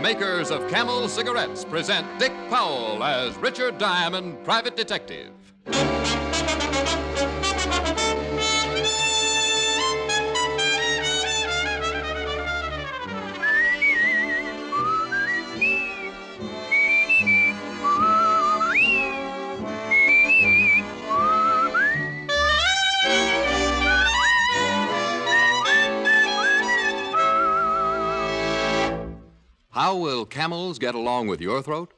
makers of Camel cigarettes present Dick Powell as Richard Diamond, private detective. How will camels get along with your throat?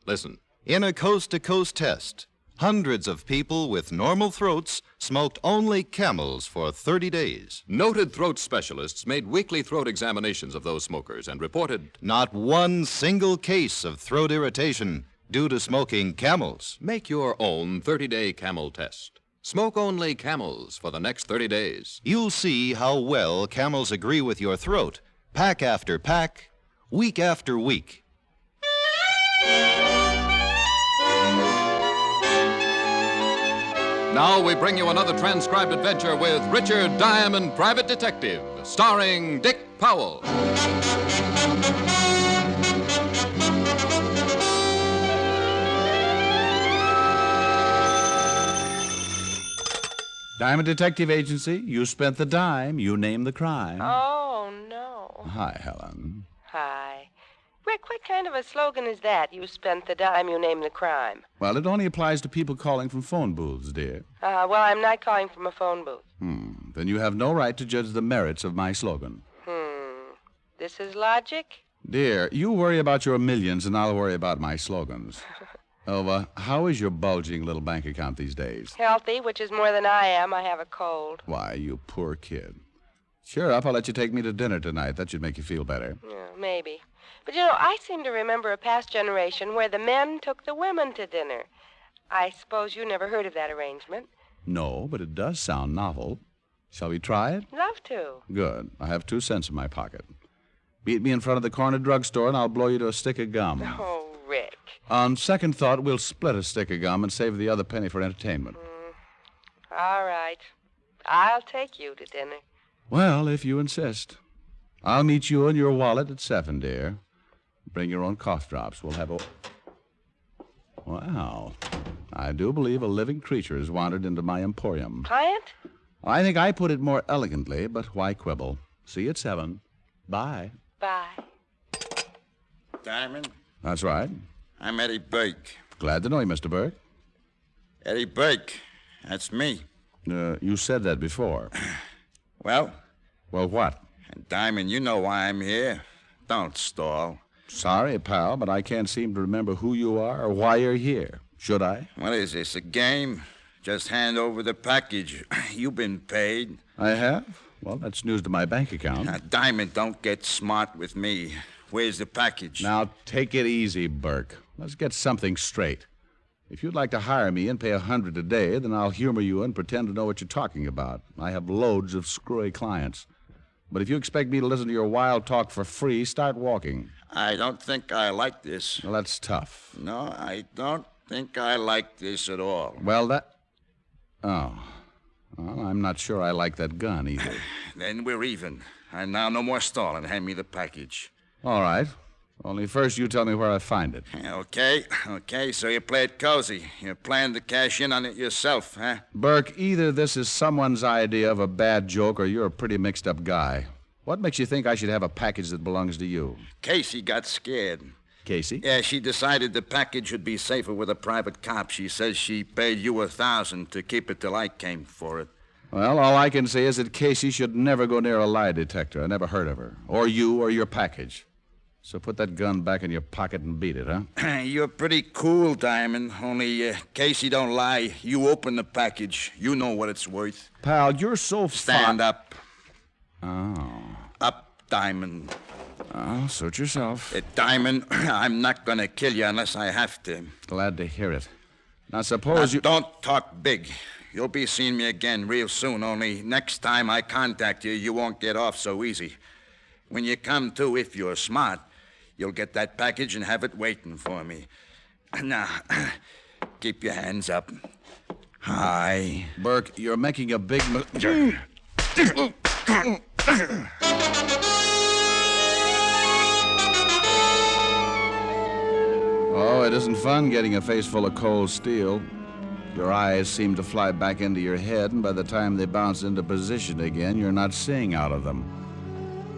Listen. In a coast-to-coast test, hundreds of people with normal throats smoked only Camels for 30 days. Noted throat specialists made weekly throat examinations of those smokers and reported not one single case of throat irritation due to smoking Camels. Make your own 30-day Camel test. Smoke only Camels for the next 30 days. You'll see how well Camels agree with your throat, pack after pack, week after week. Now we bring you another transcribed adventure with Richard Diamond, private detective, starring Dick Powell. Diamond Detective Agency, you spent the dime, you named the crime. Oh, no. Hi, Helen. Hi. Rick, what kind of a slogan is that? You spent the dime, you named the crime. Well, it only applies to people calling from phone booths, dear. Well, I'm not calling from a phone booth. Then you have no right to judge the merits of my slogan. This is logic? Dear, you worry about your millions and I'll worry about my slogans. How is your bulging little bank account these days? Healthy, which is more than I am. I have a cold. Why, you poor kid. Cheer up, I'll let you take me to dinner tonight. That should make you feel better. Yeah, maybe. But, I seem to remember a past generation where the men took the women to dinner. I suppose you never heard of that arrangement. No, but it does sound novel. Shall we try it? Love to. Good. I have 2 cents in my pocket. Meet me in front of the corner drugstore and I'll blow you to a stick of gum. Oh, Rick. On second thought, we'll split a stick of gum and save the other penny for entertainment. All right. I'll take you to dinner. Well, if you insist. I'll meet you and your wallet at 7, dear. Bring your own cough drops. We'll have a... Wow. I do believe a living creature has wandered into my emporium. Client? I think I put it more elegantly, but why quibble? See you at 7. Bye. Bye. Diamond? That's right. I'm Eddie Burke. Glad to know you, Mr. Burke. Eddie Burke. That's me. You said that before. Well? Well, what? Diamond, you know why I'm here. Don't stall. Sorry, pal, but I can't seem to remember who you are or why you're here. Should I? What is this, a game? Just hand over the package. You've been paid. I have? Well, that's news to my bank account. Now, Diamond, don't get smart with me. Where's the package? Now, take it easy, Burke. Let's get something straight. If you'd like to hire me and pay $100 a day, then I'll humor you and pretend to know what you're talking about. I have loads of screwy clients. But if you expect me to listen to your wild talk for free, start walking. I don't think I like this. Well, that's tough. No, I don't think I like this at all. Well, Oh. Well, I'm not sure I like that gun either. Then we're even. And now no more stalling. Hand me the package. All right. Only first you tell me where I find it. Okay, so you play it cozy. You plan to cash in on it yourself, huh? Burke, either this is someone's idea of a bad joke or you're a pretty mixed-up guy. What makes you think I should have a package that belongs to you? Casey got scared. Casey? Yeah, she decided the package would be safer with a private cop. She says she paid you $1,000 to keep it till I came for it. Well, all I can say is that Casey should never go near a lie detector. I never heard of her. Or you or your package. So put that gun back in your pocket and beat it, huh? You're pretty cool, Diamond. Only Casey don't lie. You open the package. You know what it's worth. Pal, you're so Stand up. Oh. Up, Diamond. Oh, suit yourself. Diamond, I'm not going to kill you unless I have to. Glad to hear it. Now, suppose you... Don't talk big. You'll be seeing me again real soon, only next time I contact you, you won't get off so easy. When you come to, if you're smart, you'll get that package and have it waiting for me. Now, keep your hands up. Hi. Burke, you're making a big... Oh, it isn't fun getting a face full of cold steel. Your eyes seem to fly back into your head, and by the time they bounce into position again, you're not seeing out of them.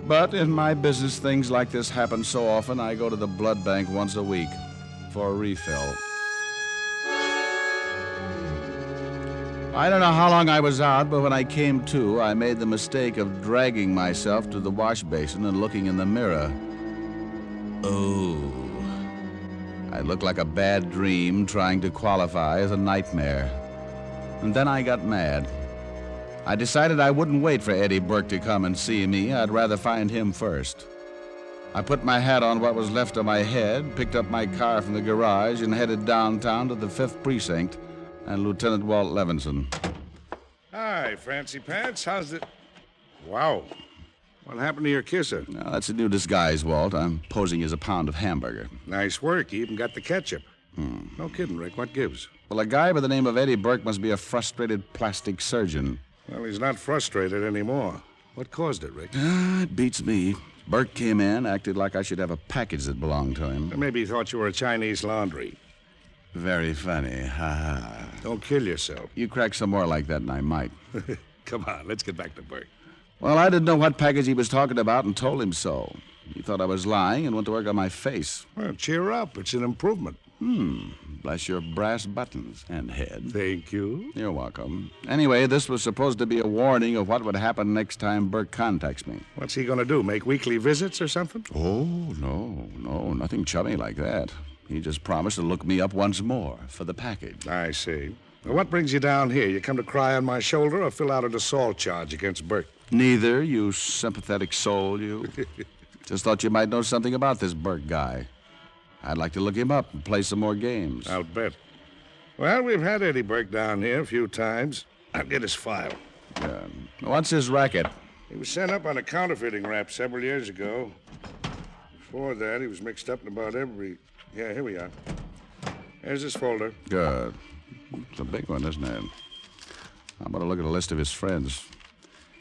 But in my business, things like this happen so often, I go to the blood bank once a week for a refill. I don't know how long I was out, but when I came to, I made the mistake of dragging myself to the wash basin and looking in the mirror. Oh. I looked like a bad dream trying to qualify as a nightmare. And then I got mad. I decided I wouldn't wait for Eddie Burke to come and see me. I'd rather find him first. I put my hat on what was left of my head, picked up my car from the garage, and headed downtown to the 5th Precinct and Lieutenant Walt Levinson. Hi, Fancy Pants. How's it? Wow. What happened to your kisser? No, that's a new disguise, Walt. I'm posing as a pound of hamburger. Nice work. You even got the ketchup. No kidding, Rick. What gives? Well, a guy by the name of Eddie Burke must be a frustrated plastic surgeon. Well, he's not frustrated anymore. What caused it, Rick? It beats me. Burke came in, acted like I should have a package that belonged to him. Maybe he thought you were a Chinese laundry. Very funny. Ha ha. Don't kill yourself. You crack some more like that and I might. Come on, let's get back to Burke. Well, I didn't know what package he was talking about and told him so. He thought I was lying and went to work on my face. Well, cheer up. It's an improvement. Bless your brass buttons and head. Thank you. You're welcome. Anyway, this was supposed to be a warning of what would happen next time Burke contacts me. What's he going to do, make weekly visits or something? Oh, no, nothing chummy like that. He just promised to look me up once more for the package. I see. Well, what brings you down here? You come to cry on my shoulder or fill out an assault charge against Burke? Neither, you sympathetic soul, you. Just thought you might know something about this Burke guy. I'd like to look him up and play some more games. I'll bet. Well, we've had Eddie Burke down here a few times. I'll get his file. What's his racket? He was sent up on a counterfeiting rap several years ago. Before that, he was mixed up in about every... Yeah, here we are. Here's his folder. Good. It's a big one, isn't it? I'm going to look at a list of his friends.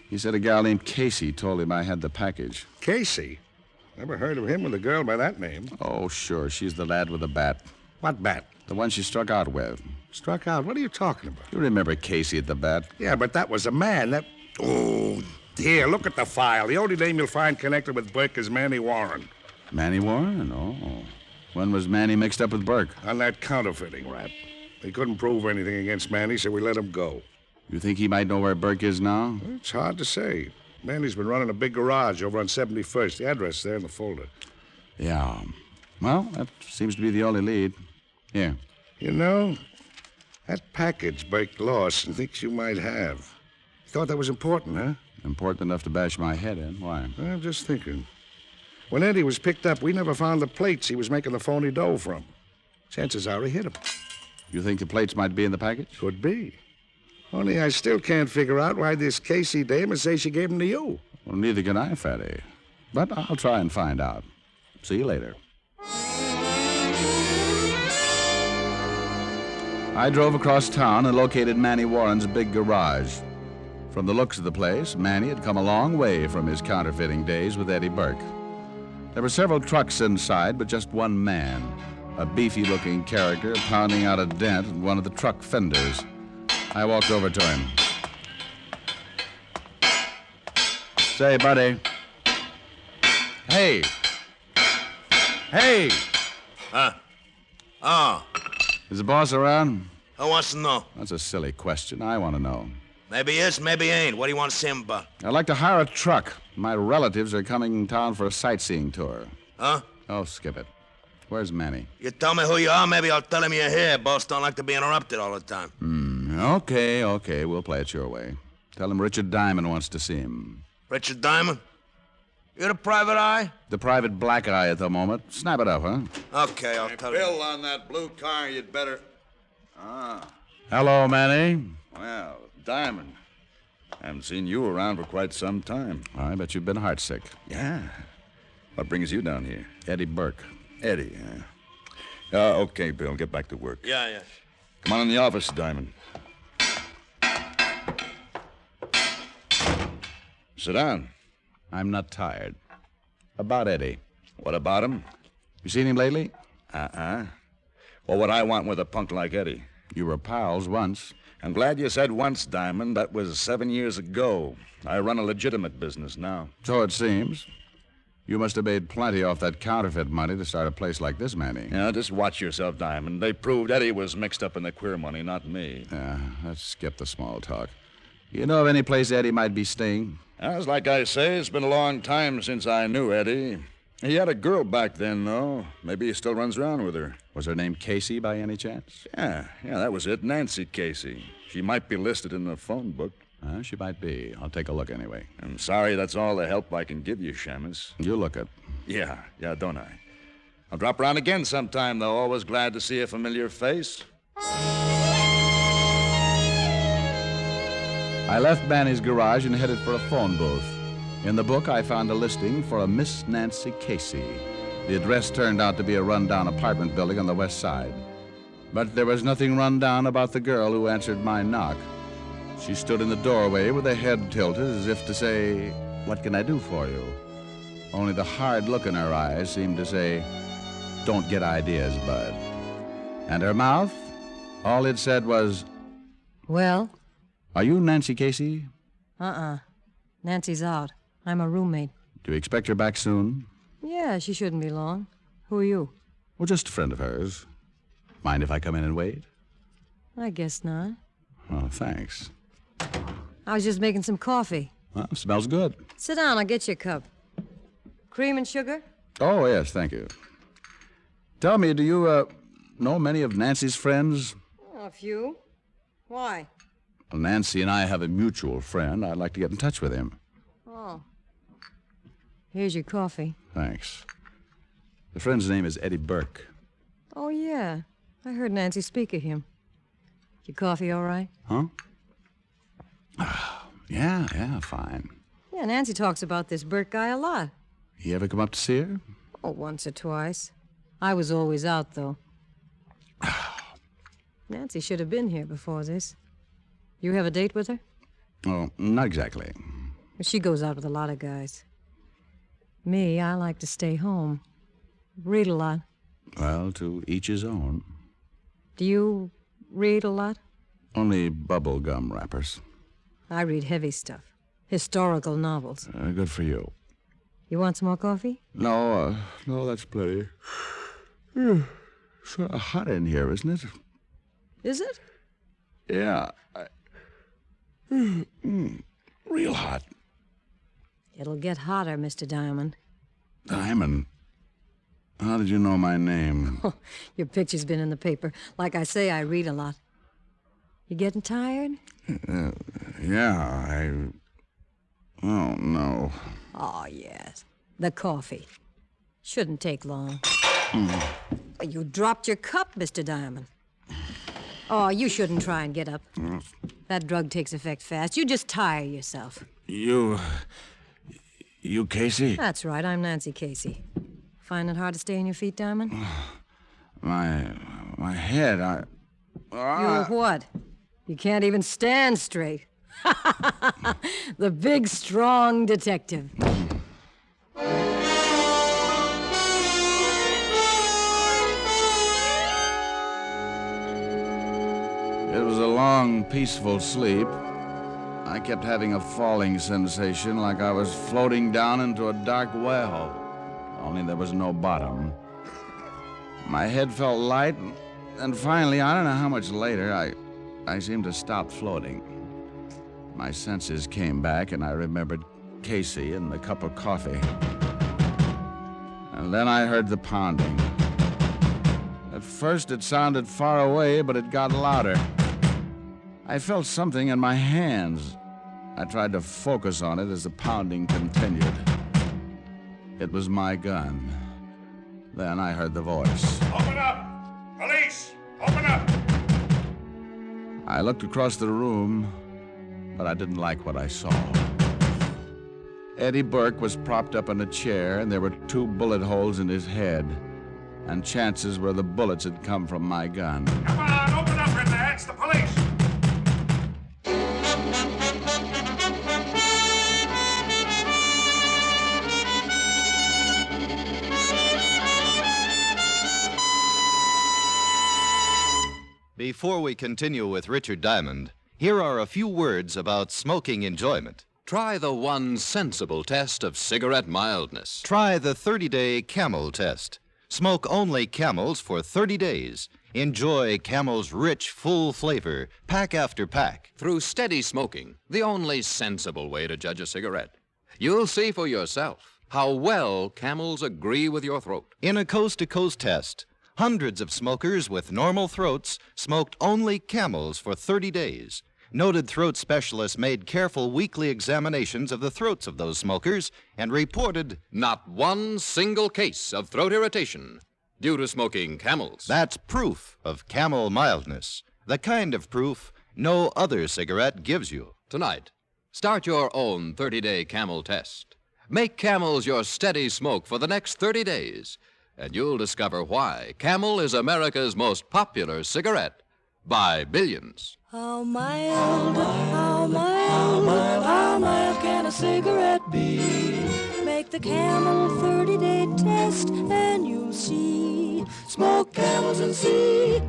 He said a gal named Casey told him I had the package. Casey? Never heard of him with a girl by that name. Oh, sure. She's the lad with the bat. What bat? The one she struck out with. Struck out? What are you talking about? You remember Casey at the bat? Yeah, but that was a man. That... Oh, dear, look at the file. The only name you'll find connected with Burke is Manny Warren. Manny Warren? Oh. When was Manny mixed up with Burke? On that counterfeiting rap. They couldn't prove anything against Manny, so we let him go. You think he might know where Burke is now? It's hard to say. Manny's been running a big garage over on 71st. The address is there in the folder. Yeah. Well, that seems to be the only lead. Here. You know, that package Burke lost and thinks you might have. You thought that was important, huh? Important enough to bash my head in. Why? I'm just thinking. When Eddie was picked up, we never found the plates he was making the phony dough from. Chances are he hit him. You think the plates might be in the package? Could be. Only I still can't figure out why this Casey dame would say she gave them to you. Well, neither can I, Fatty. But I'll try and find out. See you later. I drove across town and located Manny Warren's big garage. From the looks of the place, Manny had come a long way from his counterfeiting days with Eddie Burke. There were several trucks inside, but just one man, a beefy-looking character pounding out a dent in one of the truck fenders. I walked over to him. Say, buddy. Hey. Hey. Huh? Oh. Is the boss around? Who wants to know? That's a silly question. I want to know. Maybe he is, maybe he ain't. What do you want to see him about? I'd like to hire a truck. My relatives are coming in town for a sightseeing tour. Huh? Oh, skip it. Where's Manny? You tell me who you are, maybe I'll tell him you're here. Boss don't like to be interrupted all the time. Okay. We'll play it your way. Tell him Richard Diamond wants to see him. Richard Diamond? You're the private eye? The private black eye at the moment. Snap it up, huh? Okay, I'll tell Bill, him. on that blue car, you'd better... Hello, Manny. Well, Diamond. Haven't seen you around for quite some time. I bet you've been heartsick. Yeah. What brings you down here? Eddie Burke. Eddie, huh? Okay, Bill, get back to work. Yeah. Come on in the office, Diamond. Sit down. I'm not tired. About Eddie. What about him? You seen him lately? Or what I want with a punk like Eddie. You were pals once. I'm glad you said once, Diamond. That was 7 years ago. I run a legitimate business now. So it seems. You must have made plenty off that counterfeit money to start a place like this, Manny. Yeah, just watch yourself, Diamond. They proved Eddie was mixed up in the queer money, not me. Yeah, let's skip the small talk. You know of any place Eddie might be staying? As like I say, it's been a long time since I knew Eddie. He had a girl back then, though. Maybe he still runs around with her. Was her name Casey by any chance? Yeah, that was it. Nancy Casey. She might be listed in the phone book. She might be. I'll take a look anyway. I'm sorry that's all the help I can give you, Shamus. You look it. Yeah, don't I? I'll drop around again sometime, though. Always glad to see a familiar face. I left Manny's garage and headed for a phone booth. In the book, I found a listing for a Miss Nancy Casey. The address turned out to be a rundown apartment building on the west side. But there was nothing rundown about the girl who answered my knock. She stood in the doorway with her head tilted as if to say, "What can I do for you?" Only the hard look in her eyes seemed to say, "Don't get ideas, bud." And her mouth, all it said was, "Well?" "Are you Nancy Casey?" Nancy's out. I'm a roommate. Do you expect her back soon? Yeah, she shouldn't be long. Who are you? Well, just a friend of hers. Mind if I come in and wait? I guess not. Oh, thanks. I was just making some coffee. Well, smells good. Sit down, I'll get you a cup. Cream and sugar? Oh, yes, thank you. Tell me, do you, know many of Nancy's friends? A few. Why? Well, Nancy and I have a mutual friend. I'd like to get in touch with him. Oh. Here's your coffee. Thanks. The friend's name is Eddie Burke. Oh, yeah. I heard Nancy speak of him. Your coffee all right? Huh? Yeah, fine. Yeah, Nancy talks about this Burke guy a lot. You ever come up to see her? Oh, once or twice. I was always out, though. Nancy should have been here before this. You have a date with her? Oh, not exactly. She goes out with a lot of guys. Me, I like to stay home. Read a lot. Well, to each his own. Do you read a lot? Only bubble gum wrappers. I read heavy stuff. Historical novels. Good for you. You want some more coffee? No, that's plenty. Sort of hot in here, isn't it? Is it? Yeah. Real hot. It'll get hotter, Mr. Diamond. Diamond? How did you know my name? Oh, your picture's been in the paper. Like I say, I read a lot. You getting tired? Yeah, Oh, no. Oh, yes. The coffee. Shouldn't take long. You dropped your cup, Mr. Diamond. Oh, you shouldn't try and get up. That drug takes effect fast. You just tire yourself. You Casey? That's right, I'm Nancy Casey. Find it hard to stay on your feet, Diamond? My head, You what? You can't even stand straight. The big, strong detective. It was a long, peaceful sleep. I kept having a falling sensation like I was floating down into a dark well, only there was no bottom. My head felt light, and finally, I don't know how much later, I seemed to stop floating. My senses came back, and I remembered Casey and the cup of coffee. And then I heard the pounding. At first, it sounded far away, but it got louder. I felt something in my hands. I tried to focus on it as the pounding continued. It was my gun. Then I heard the voice. Open up! Police! Open up! I looked across the room, but I didn't like what I saw. Eddie Burke was propped up in a chair, and there were 2 bullet holes in his head. And chances were the bullets had come from my gun. Come on, open up in there. It's the police. Before we continue with Richard Diamond, here are a few words about smoking enjoyment. Try the one sensible test of cigarette mildness. Try the 30-day Camel test. Smoke only Camels for 30 days. Enjoy Camel's rich, full flavor, pack after pack. Through steady smoking, the only sensible way to judge a cigarette. You'll see for yourself how well Camels agree with your throat. In a coast-to-coast test, hundreds of smokers with normal throats smoked only Camels for 30 days. Noted throat specialists made careful weekly examinations of the throats of those smokers and reported not one single case of throat irritation due to smoking Camels. That's proof of Camel mildness, the kind of proof no other cigarette gives you. Tonight, start your own 30-day Camel test. Make Camels your steady smoke for the next 30 days, and you'll discover why Camel is America's most popular cigarette by billions. How mild can a cigarette be? Make the Camel 30-day test and you'll see. Smoke Camels and see.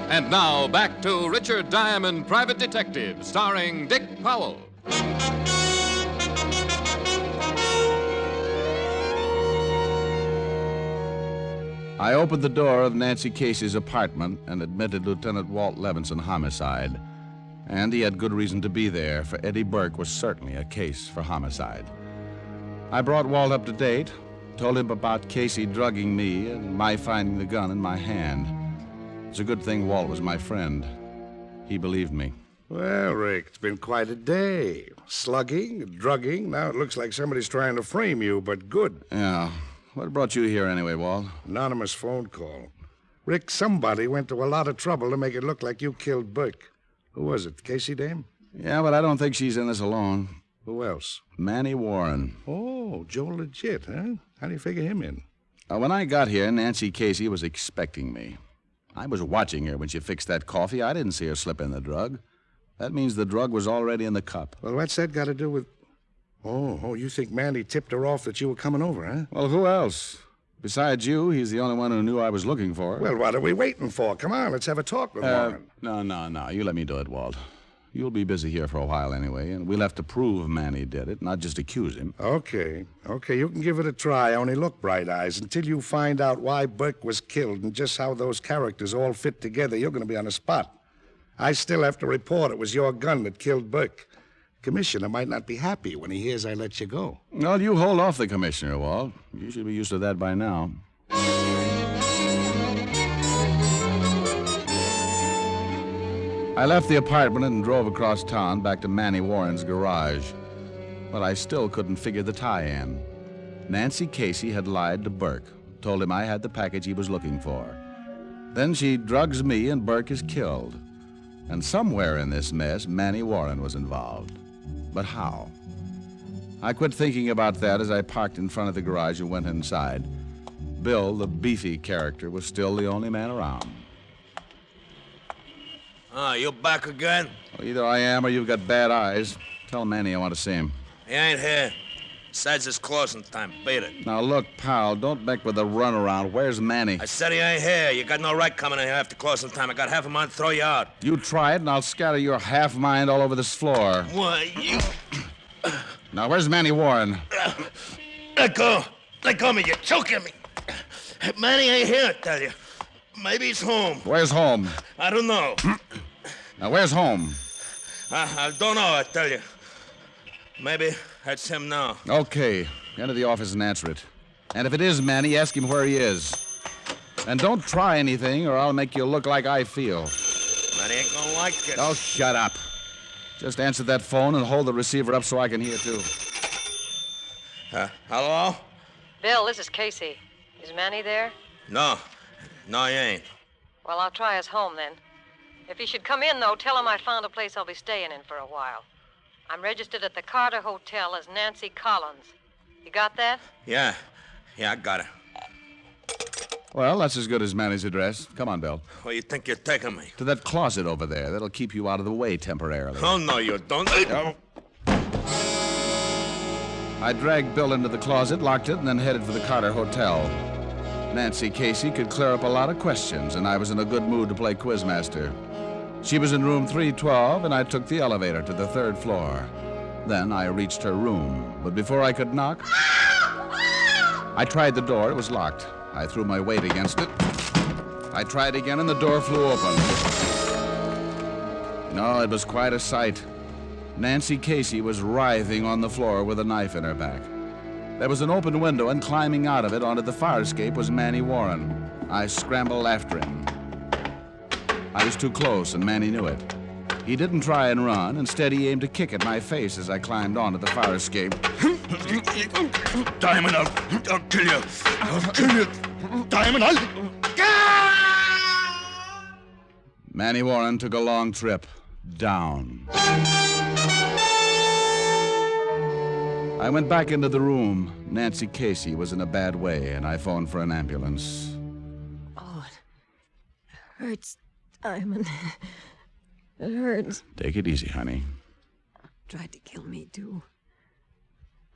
And now, back to Richard Diamond, Private Detective, starring Dick Powell. I opened the door of Nancy Casey's apartment and admitted Lieutenant Walt Levinson homicide. And he had good reason to be there, for Eddie Burke was certainly a case for homicide. I brought Walt up to date, told him about Casey drugging me and my finding the gun in my hand. It's a good thing Walt was my friend. He believed me. Well, Rick, it's been quite a day. Slugging, drugging. Now it looks like somebody's trying to frame you, but good. Yeah. What brought you here anyway, Walt? Anonymous phone call. Rick, somebody went to a lot of trouble to make it look like you killed Burke. Who was it, Casey dame? Yeah, but I don't think she's in this alone. Who else? Manny Warren. Oh, Joe Legit, huh? How do you figure him in? When I got here, Nancy Casey was expecting me. I was watching her when she fixed that coffee. I didn't see her slip in the drug. That means the drug was already in the cup. Well, what's that got to do with... Oh, you think Manny tipped her off that you were coming over, huh? Well, who else? Besides you, he's the only one who knew I was looking for her. Well, what are we waiting for? Come on, let's have a talk with Warren. No. You let me do it, Walt. You'll be busy here for a while anyway, and we'll have to prove Manny did it, not just accuse him. Okay, you can give it a try. Only look, Bright Eyes, until you find out why Burke was killed and just how those characters all fit together, you're going to be on the spot. I still have to report it was your gun that killed Burke. Commissioner might not be happy when he hears I let you go. Well, you hold off the commissioner, Walt. You should be used to that by now. I left the apartment and drove across town back to Manny Warren's garage. But I still couldn't figure the tie-in. Nancy Casey had lied to Burke, told him I had the package he was looking for. Then she drugs me and Burke is killed. And somewhere in this mess, Manny Warren was involved. But how? I quit thinking about that as I parked in front of the garage and went inside. Bill, the beefy character, was still the only man around. You back again? Well, either I am or you've got bad eyes. Tell Manny I want to see him. He ain't here. Besides, it's closing time. Beat it. Now, look, pal, don't make with the runaround. Where's Manny? I said he ain't here. You got no right coming in here after closing time. I got half a mind to throw you out. You try it, and I'll scatter your half mind all over this floor. Why, you... Now, where's Manny Warren? Let go. Let go of me. You're choking me. Manny ain't here, I tell you. Maybe he's home. Where's home? I don't know. Now, where's home? I don't know, I tell you. Maybe that's him now. Okay. Enter the office and answer it. And if it is Manny, ask him where he is. And don't try anything, or I'll make you look like I feel. Manny ain't gonna like it. Oh, shut up. Just answer that phone and hold the receiver up so I can hear, too. Hello? Bill, this is Casey. Is Manny there? No, he ain't. Well, I'll try his home then. If he should come in, though, tell him I found a place I'll be staying in for a while. I'm registered at the Carter Hotel as Nancy Collins. You got that? Yeah, I got it. Well, that's as good as Manny's address. Come on, Bill. Where you think you're taking me? To that closet over there. That'll keep you out of the way temporarily. Oh, no, you don't. Oh. I dragged Bill into the closet, locked it, and then headed for the Carter Hotel. Nancy Casey could clear up a lot of questions, and I was in a good mood to play quizmaster. She was in room 312, and I took the elevator to the 3rd floor. Then I reached her room, but before I could knock, I tried the door. It was locked. I threw my weight against it. I tried again, and the door flew open. No, it was quite a sight. Nancy Casey was writhing on the floor with a knife in her back. There was an open window, and climbing out of it onto the fire escape was Manny Warren. I scrambled after him. I was too close, and Manny knew it. He didn't try and run. Instead, he aimed a kick at my face as I climbed onto the fire escape. Diamond, I'll kill you. I'll kill you. Diamond, Manny Warren took a long trip down. I went back into the room. Nancy Casey was in a bad way, and I phoned for an ambulance. Oh, it hurts, Diamond. It hurts. Take it easy, honey. Tried to kill me, too.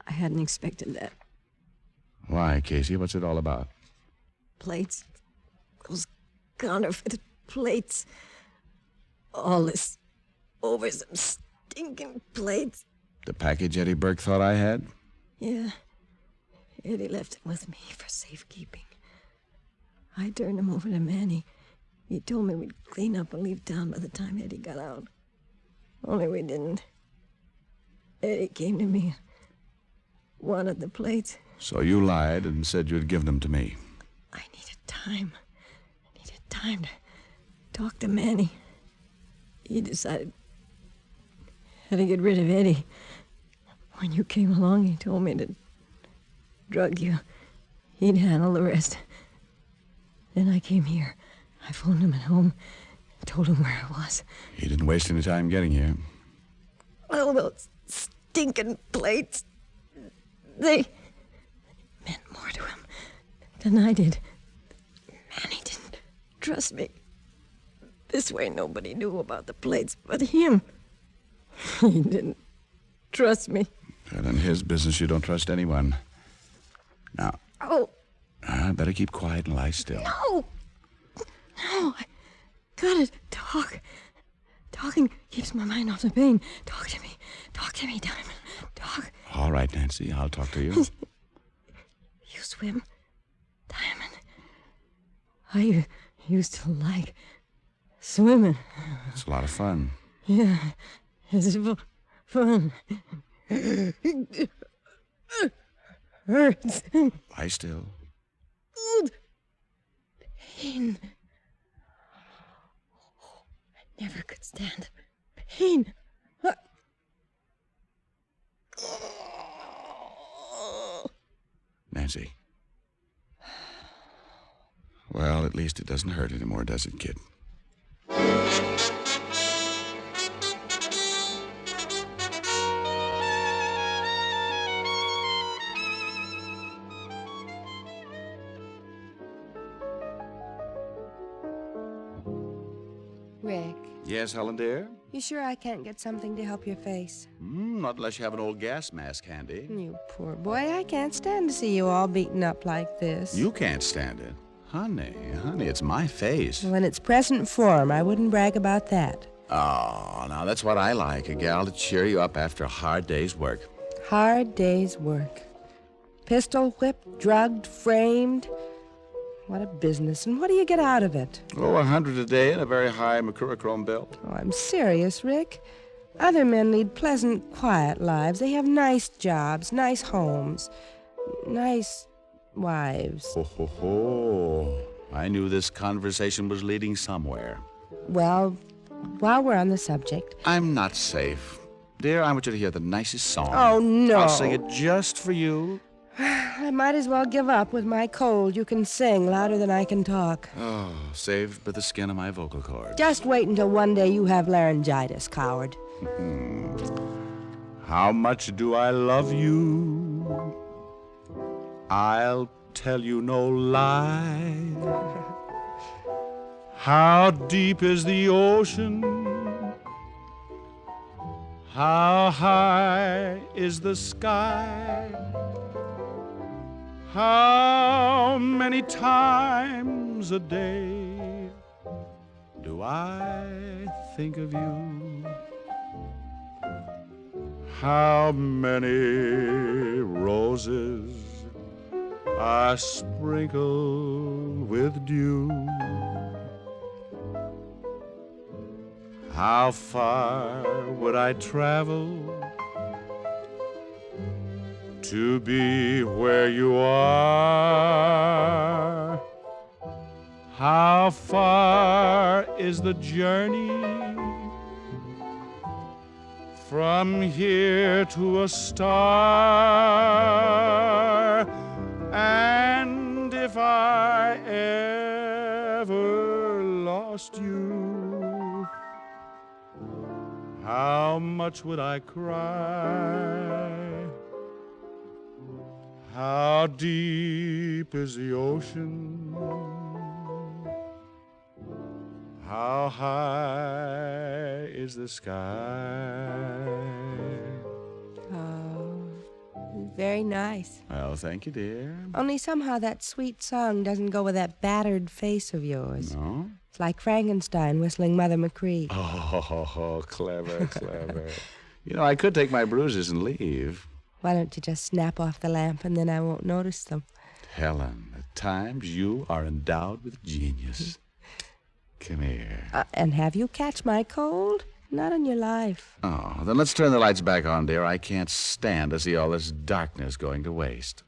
I hadn't expected that. Why, Casey? What's it all about? Plates. Those counterfeit plates. All this over some stinking plates. The package Eddie Burke thought I had? Yeah. Eddie left it with me for safekeeping. I turned him over to Manny. He told me we'd clean up and leave town by the time Eddie got out. Only we didn't. Eddie came to me and wanted the plates. So you lied and said you'd give them to me. I needed time. I needed time to talk to Manny. He decided how to get rid of Eddie. When you came along, he told me to drug you. He'd handle the rest. Then I came here. I phoned him at home, told him where I was. He didn't waste any time getting here. Oh, those stinking plates. They meant more to him than I did. Manny didn't trust me. This way nobody knew about the plates but him. He didn't trust me. Well, in his business, you don't trust anyone. Now, I better keep quiet and lie still. No, I gotta talk. Talking keeps my mind off the pain. Talk to me, Diamond. Talk. All right, Nancy, I'll talk to you. You swim, Diamond? I used to like swimming. It's a lot of fun. Yeah, it's fun. Hurts. Lie still. Pain. I never could stand pain. Nancy. Well, at least it doesn't hurt anymore, does it, kid? Rick. Yes, Helen, dear? You sure I can't get something to help your face? Not unless you have an old gas mask handy. You poor boy, I can't stand to see you all beaten up like this. You can't stand it. Honey, it's my face. When it's present form, I wouldn't brag about that. Oh, now that's what I like, a gal to cheer you up after a hard day's work. Hard day's work. Pistol whipped, drugged, framed. What a business, and what do you get out of it? Oh, 100 a day and a very high mercurochrome belt. Oh, I'm serious, Rick. Other men lead pleasant, quiet lives. They have nice jobs, nice homes, nice wives. Ho. I knew this conversation was leading somewhere. Well, while we're on the subject... I'm not safe. Dear, I want you to hear the nicest song. Oh, no. I'll sing it just for you. I might as well give up. With my cold, you can sing louder than I can talk. Oh, saved by the skin of my vocal cords. Just wait until one day you have laryngitis, coward. How much do I love you? I'll tell you no lie. How deep is the ocean? How high is the sky? How many times a day do I think of you? How many roses I sprinkle with dew? How far would I travel to be where you are? How far is the journey from here to a star? And if I ever lost you, how much would I cry? How deep is the ocean? How high is the sky? Oh, very nice. Well, thank you, dear. Only somehow that sweet song doesn't go with that battered face of yours. No? It's like Frankenstein whistling Mother McCree. Oh, clever, clever. You know, I could take my bruises and leave. Why don't you just snap off the lamp and then I won't notice them? Helen, at times you are endowed with genius. Come here. And have you catch my cold? Not in your life. Oh, then let's turn the lights back on, dear. I can't stand to see all this darkness going to waste.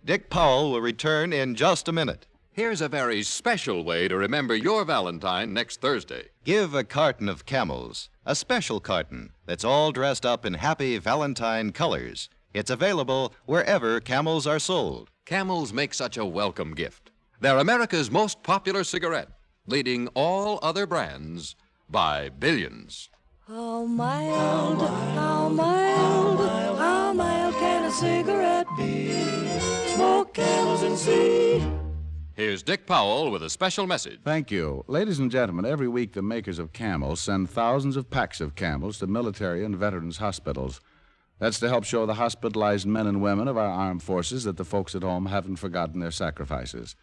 Dick Powell will return in just a minute. Here's a very special way to remember your Valentine next Thursday. Give a carton of Camels, a special carton that's all dressed up in happy Valentine colors. It's available wherever Camels are sold. Camels make such a welcome gift. They're America's most popular cigarette, leading all other brands by billions. How mild, how mild, how mild can a cigarette be? Smoke Camels and see. Here's Dick Powell with a special message. Thank you. Ladies and gentlemen, every week the makers of Camels send thousands of packs of Camels to military and veterans hospitals. That's to help show the hospitalized men and women of our armed forces that the folks at home haven't forgotten their sacrifices.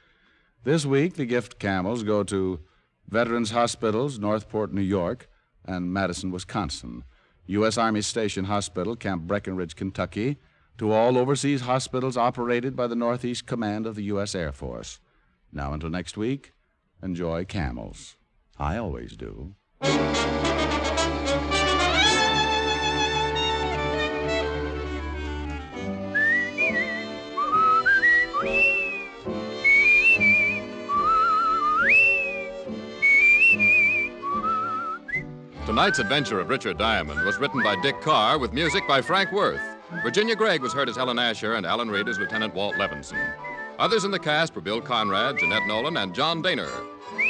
This week, the gift Camels go to Veterans Hospitals, Northport, New York, and Madison, Wisconsin, U.S. Army Station Hospital, Camp Breckenridge, Kentucky, to all overseas hospitals operated by the Northeast Command of the U.S. Air Force. Now until next week, enjoy Camels. I always do. Tonight's adventure of Richard Diamond was written by Dick Carr with music by Frank Worth. Virginia Gregg was heard as Helen Asher and Alan Reed as Lieutenant Walt Levinson. Others in the cast were Bill Conrad, Jeanette Nolan, and John Daner.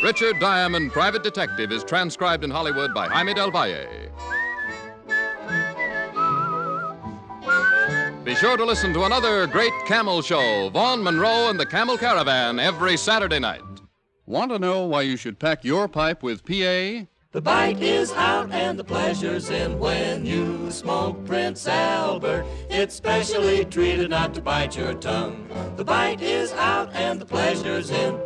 Richard Diamond, Private Detective, is transcribed in Hollywood by Jaime Del Valle. Be sure to listen to another great Camel show, Vaughn Monroe and the Camel Caravan, every Saturday night. Want to know why you should pack your pipe with PA? The bite is out and the pleasure's in when you smoke Prince Albert. It's specially treated not to bite your tongue. The bite is out and the pleasure's in.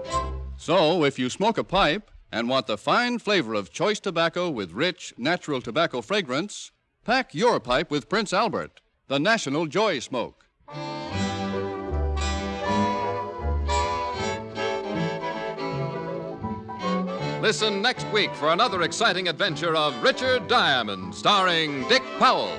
So, if you smoke a pipe and want the fine flavor of choice tobacco with rich, natural tobacco fragrance, pack your pipe with Prince Albert, the national joy smoke. Listen next week for another exciting adventure of Richard Diamond, starring Dick Powell.